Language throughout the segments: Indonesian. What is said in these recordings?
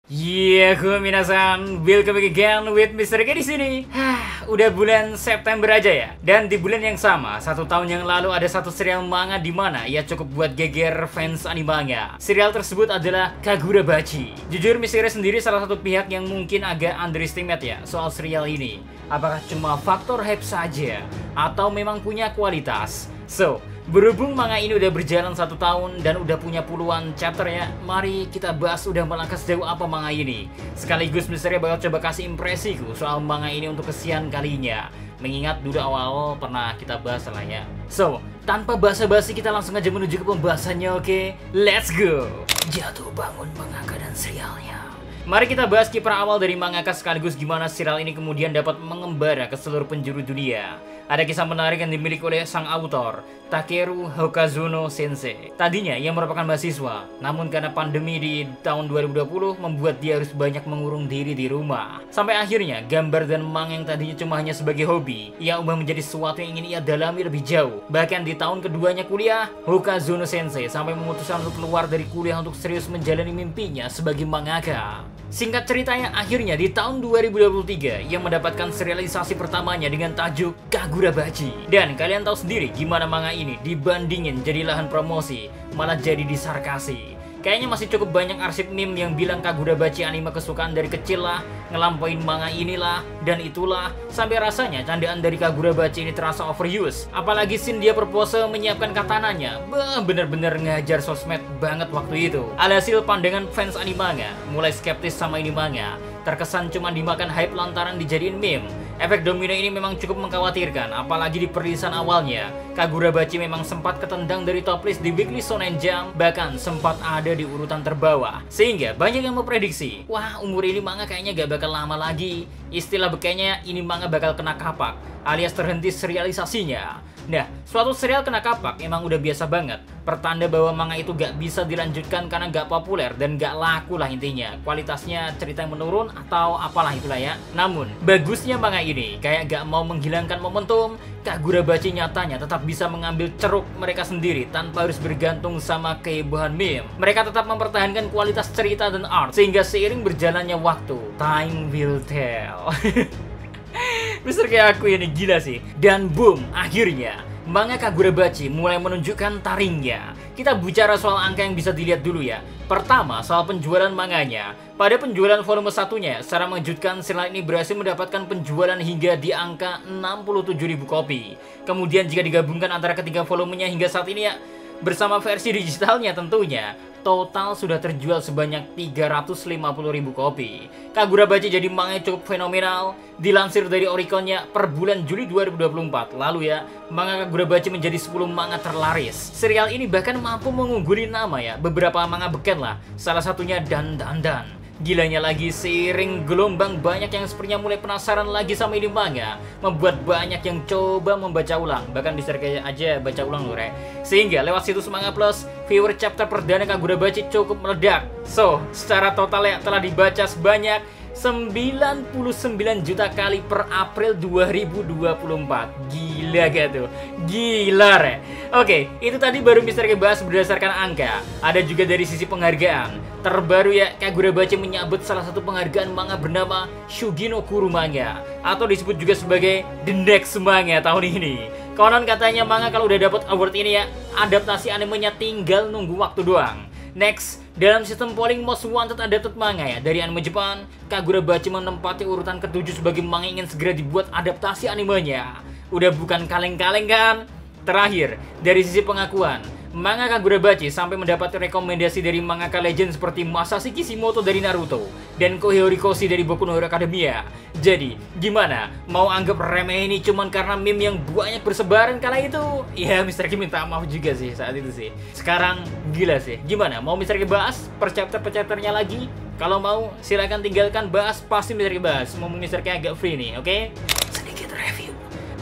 Minasan, welcome back again with Mr. K di sini. Udah bulan September aja ya. Dan di bulan yang sama, 1 tahun yang lalu ada satu serial manga di mana ia cukup buat geger fans animenya. Serial tersebut adalah Kagurabachi. Jujur, Mr. sendiri salah satu pihak yang mungkin agak underestimate ya soal serial ini. Apakah cuma faktor hype saja atau memang punya kualitas? So, berhubung manga ini udah berjalan 1 tahun dan udah punya puluhan chapter ya, mari kita bahas udah melangkah sejauh apa manga ini. Sekaligus Misteri bakal coba kasih impresiku soal manga ini untuk kesekian kalinya. Mengingat dulu awal-awal pernah kita bahas lah ya. So, tanpa basa-basi kita langsung aja menuju ke pembahasannya, oke? Let's go! Jatuh bangun mangaka dan serialnya. Mari kita bahas kiprah awal dari mangaka sekaligus gimana serial ini kemudian dapat mengembara ke seluruh penjuru dunia. Ada kisah menarik yang dimiliki oleh sang autor, Takeru Hokazuno Sensei. Tadinya ia merupakan mahasiswa, namun karena pandemi di tahun 2020 membuat dia harus banyak mengurung diri di rumah. Sampai akhirnya gambar dan manga yang tadinya cuma hanya sebagai hobi, ia ubah menjadi sesuatu yang ingin ia dalami lebih jauh. Bahkan di tahun keduanya kuliah, Hokazuno Sensei sampai memutuskan untuk keluar dari kuliah untuk serius menjalani mimpinya sebagai mangaka. Singkat ceritanya, akhirnya di tahun 2023 ia mendapatkan serialisasi pertamanya dengan tajuk Kagurabachi. Dan kalian tahu sendiri gimana manga ini dibandingin jadi lahan promosi, malah jadi disarkasi. Kayaknya masih cukup banyak arsip meme yang bilang Kagurabachi anime kesukaan dari kecil lah, ngelampain manga inilah dan itulah, sampai rasanya candaan dari Kagurabachi ini terasa overuse. Apalagi scene dia berpose menyiapkan katananya, bener-bener ngajar sosmed banget waktu itu. Alhasil pandangan fans animenya mulai skeptis sama ini manga, terkesan cuma dimakan hype lantaran dijadiin meme. Efek domino ini memang cukup mengkhawatirkan, apalagi di perilisan awalnya. Kagurabachi memang sempat ketendang dari top list di Weekly Shonen Jump, bahkan sempat ada di urutan terbawah. Sehingga banyak yang memprediksi, wah umur ini manga kayaknya gak bakal lama lagi. Istilah bekanya ini manga bakal kena kapak, alias terhenti serialisasinya. Nah, suatu serial kena kapak emang udah biasa banget. Pertanda bahwa manga itu gak bisa dilanjutkan karena gak populer dan gak laku lah intinya. Kualitasnya cerita yang menurun atau apalah itulah ya. Namun, bagusnya manga ini kayak gak mau menghilangkan momentum. Kagurabachi nyatanya tetap bisa mengambil ceruk mereka sendiri tanpa harus bergantung sama kehebohan meme. Mereka tetap mempertahankan kualitas cerita dan art sehingga seiring berjalannya waktu, time will tell. Mister kayak aku ini gila sih. Dan boom, akhirnya manga Kagurabachi mulai menunjukkan taringnya. Kita bicara soal angka yang bisa dilihat dulu ya. Pertama, soal penjualan manganya. Pada penjualan volume satunya, secara mengejutkan serial ini berhasil mendapatkan penjualan hingga di angka 67.000 kopi. Kemudian jika digabungkan antara ketiga volumenya hingga saat ini ya, bersama versi digitalnya tentunya, total sudah terjual sebanyak 350.000 kopi. Kagurabachi jadi manga yang cukup fenomenal. Dilansir dari Oriconnya per bulan Juli 2024 lalu ya, manga Kagurabachi menjadi 10 manga terlaris. Serial ini bahkan mampu mengungguli nama ya beberapa manga beken lah. Salah satunya Dan. Gilanya lagi, seiring gelombang banyak yang sepertinya mulai penasaran lagi sama ini manga, membuat banyak yang coba membaca ulang. Bahkan bisa kayak aja baca ulang loh, sehingga lewat situs Manga Plus, viewer chapter perdana Kagurabachi cukup meledak. So, secara total ya telah dibaca sebanyak 99 juta kali per April 2024. Gila gak tuh? Gila re. Oke, itu tadi baru Mister bahas berdasarkan angka. Ada juga dari sisi penghargaan. Terbaru ya, Kagurabachi menyambut salah satu penghargaan manga bernama Shugi no Kuru Manga, atau disebut juga sebagai The Next Manga tahun ini. Konon katanya manga kalau udah dapat award ini ya, adaptasi animenya tinggal nunggu waktu doang. Next, dalam sistem polling Most Wanted Adapted Manga ya dari anime Jepang, Kagurabachi menempati urutan ke-7 sebagai manga yang ingin segera dibuat adaptasi animenya. Udah bukan kaleng-kaleng kan? Terakhir, dari sisi pengakuan, manga Kagurabachi sampai mendapat rekomendasi dari mangaka legend seperti Masashi Kishimoto dari Naruto dan Kohei Horikoshi dari Boku no Hero Academia. Jadi, gimana? Mau anggap remeh ini cuman karena meme yang banyak bersebaran kala itu? Ya, Mr. Ki minta maaf juga sih saat itu sih. Sekarang, gila sih. Gimana? Mau Mr. Ki bahas per chapter-chapternya lagi? Kalau mau, silakan tinggalkan bahas, pasti Mr. Ki bahas. Mau Mr. Ki agak free nih, oke? Sedikit review.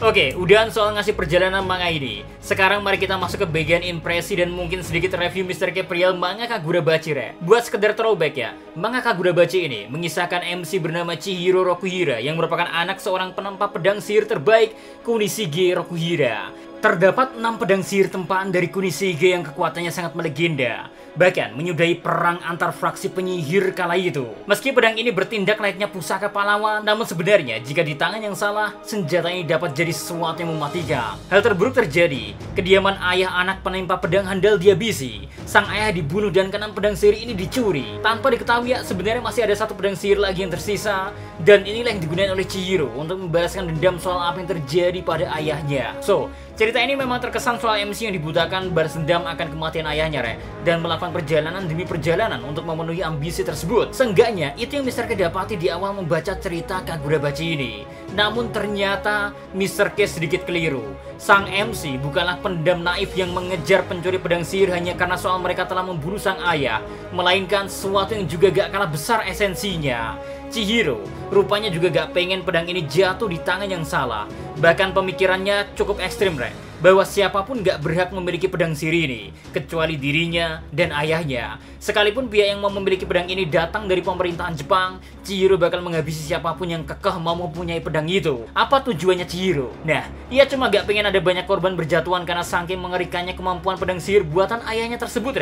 Oke, udahan soal ngasih perjalanan manga ini. Sekarang mari kita masuk ke bagian impresi dan mungkin sedikit review Mr. K perihal manga Kagurabachi re. Buat sekedar throwback ya, manga Kagurabachi ini mengisahkan MC bernama Chihiro Rokuhira yang merupakan anak seorang penempa pedang sihir terbaik Kunishige Rokuhira. Terdapat 6 pedang sihir tempaan dari Kunisige yang kekuatannya sangat melegenda, bahkan menyudahi perang antar fraksi penyihir kala itu. Meski pedang ini bertindak layaknya pusaka pahlawan, namun sebenarnya jika di tangan yang salah, senjata ini dapat jadi sesuatu yang mematikan. Hal terburuk terjadi, kediaman ayah anak penimpa pedang handal dihabisi. Sang ayah dibunuh dan keenam pedang sihir ini dicuri. Tanpa diketahui sebenarnya masih ada satu pedang sihir lagi yang tersisa, dan inilah yang digunakan oleh Chihiro untuk membalaskan dendam soal apa yang terjadi pada ayahnya. So, cerita ini memang terkesan soal MC yang dibutakan balas dendam akan kematian ayahnya, dan melakukan perjalanan demi perjalanan untuk memenuhi ambisi tersebut. Seenggaknya, itu yang Mr. K dapati di awal membaca cerita Kagurabachi ini. Namun ternyata Mr. K sedikit keliru. Sang MC bukanlah pendam naif yang mengejar pencuri pedang sihir hanya karena soal mereka telah membunuh sang ayah, melainkan sesuatu yang juga gak kalah besar esensinya. Chihiro rupanya juga gak pengen pedang ini jatuh di tangan yang salah. Bahkan pemikirannya cukup ekstrim, bahwa siapapun gak berhak memiliki pedang sihir ini, kecuali dirinya dan ayahnya. Sekalipun pihak yang mau memiliki pedang ini datang dari pemerintahan Jepang, Chihiro bakal menghabisi siapapun yang kekeh mau mempunyai pedang itu. Apa tujuannya Chihiro? Nah, ia cuma gak pengen ada banyak korban berjatuhan karena saking mengerikannya kemampuan pedang sihir buatan ayahnya tersebut,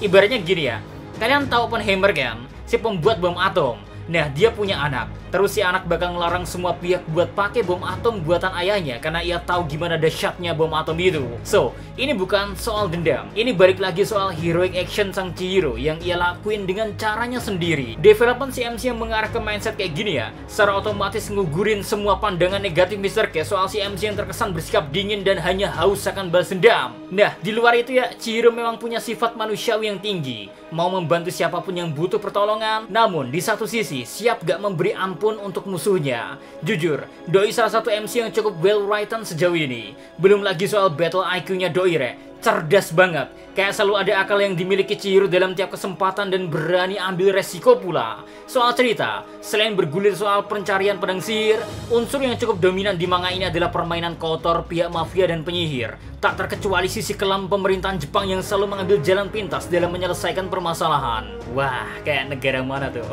Ibaratnya gini ya, kalian tahu Oppenheimer kan? Si pembuat bom atom. Nah, dia punya anak. Terus si anak bakal ngelarang semua pihak buat pakai bom atom buatan ayahnya karena ia tahu gimana dahsyatnya bom atom itu. So, ini bukan soal dendam. Ini balik lagi soal heroic action sang Chihiro yang ia lakuin dengan caranya sendiri. Development si MC yang mengarah ke mindset kayak gini ya, secara otomatis ngugurin semua pandangan negatif Mr. K soal si MC yang terkesan bersikap dingin dan hanya haus akan balas dendam. Nah, di luar itu ya, Chihiro memang punya sifat manusiawi yang tinggi, mau membantu siapapun yang butuh pertolongan, namun di satu sisi siap gak memberi ampun untuk musuhnya. Jujur, Doi salah satu MC yang cukup well written sejauh ini. Belum lagi soal battle IQ-nya Doi, cerdas banget. Kayak selalu ada akal yang dimiliki Chihiro dalam tiap kesempatan dan berani ambil resiko pula. Soal cerita, selain bergulir soal pencarian pedang sihir, unsur yang cukup dominan di manga ini adalah permainan kotor pihak mafia dan penyihir. Tak terkecuali sisi kelam pemerintahan Jepang yang selalu mengambil jalan pintas dalam menyelesaikan permasalahan. Wah, kayak negara mana tuh?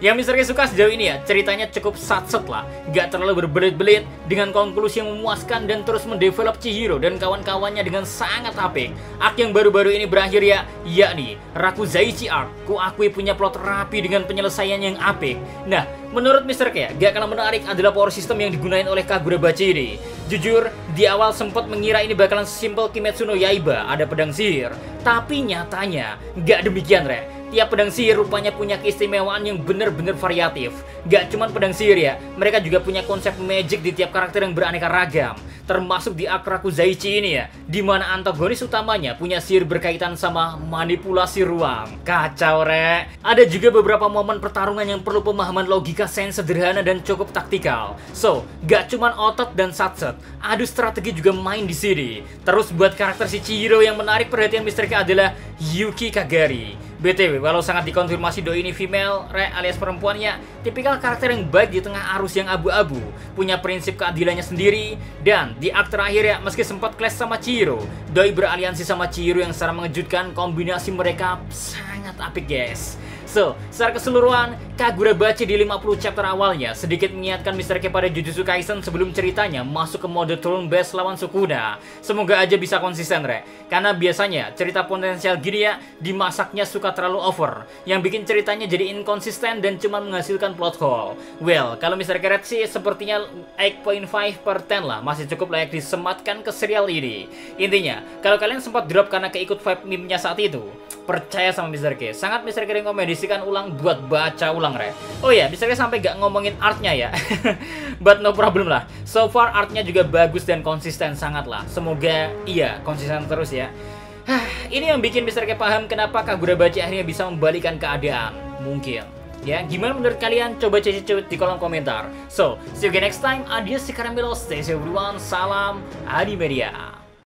Yang Mr. K suka sejauh ini ya, ceritanya cukup satset lah, gak terlalu berbelit-belit, dengan konklusi yang memuaskan dan terus mendevelop Chihiro dan kawan-kawannya dengan sangat apik. Arc yang baru-baru ini berakhir ya, yakni Rakuzaichi Arc, ku akui punya plot rapi dengan penyelesaian yang apik. Nah, menurut Mr. K, gak kalah menarik adalah power system yang digunakan oleh Kagurabachi ini. Jujur, di awal sempat mengira ini bakalan sesimpel Kimetsu no Yaiba, ada pedang sihir. Tapi nyatanya, gak demikian, Tiap pedang sihir rupanya punya keistimewaan yang bener-bener variatif. Gak cuman pedang sihir ya, mereka juga punya konsep magic di tiap karakter yang beraneka ragam. Termasuk di Arc Rakuzaichi ini ya, dimana antagonis utamanya punya sihir berkaitan sama manipulasi ruang. Kacau, Ada juga beberapa momen pertarungan yang perlu pemahaman logika sains sederhana dan cukup taktikal. So, gak cuman otot dan satset, adu strategi juga main di sini. Terus buat karakter si Chihiro yang menarik perhatian Mr. K adalah Yuki Kagari. BTW, walau sangat dikonfirmasi Doi ini female, alias perempuannya, tipikal karakter yang baik di tengah arus yang abu-abu, punya prinsip keadilannya sendiri, dan di arc terakhir ya, meski sempat clash sama Chihiro, Doi beraliansi sama Chihiro yang secara mengejutkan, kombinasi mereka sangat apik, guys. So, secara keseluruhan, Kagurabachi di 50 chapter awalnya sedikit mengingatkan Mr. K pada Jujutsu Kaisen sebelum ceritanya masuk ke mode turn based lawan Sukuna. Semoga aja bisa konsisten, karena biasanya cerita potensial gini ya, dimasaknya suka terlalu over, yang bikin ceritanya jadi inkonsisten dan cuma menghasilkan plot hole. Well, kalau Mr. K Red sih sepertinya 8.5 per 10 lah, masih cukup layak disematkan ke serial ini. Intinya, kalau kalian sempat drop karena keikut vibe meme-nya saat itu, percaya sama Mr. K, sangat Mr. K rekomendasikan ulang buat baca ulang, Oh ya, Mr. K sampai gak ngomongin artnya ya. But no problem lah. So far artnya juga bagus dan konsisten sangat lah. Semoga iya konsisten terus ya. Ini yang bikin Mr. K paham kenapa Kagurabachi akhirnya bisa membalikan keadaan. Mungkin ya, gimana menurut kalian? Coba cek di kolom komentar. So, see you again next time. Adios, si Karamelo. Stay safe everyone. Salam Animedia.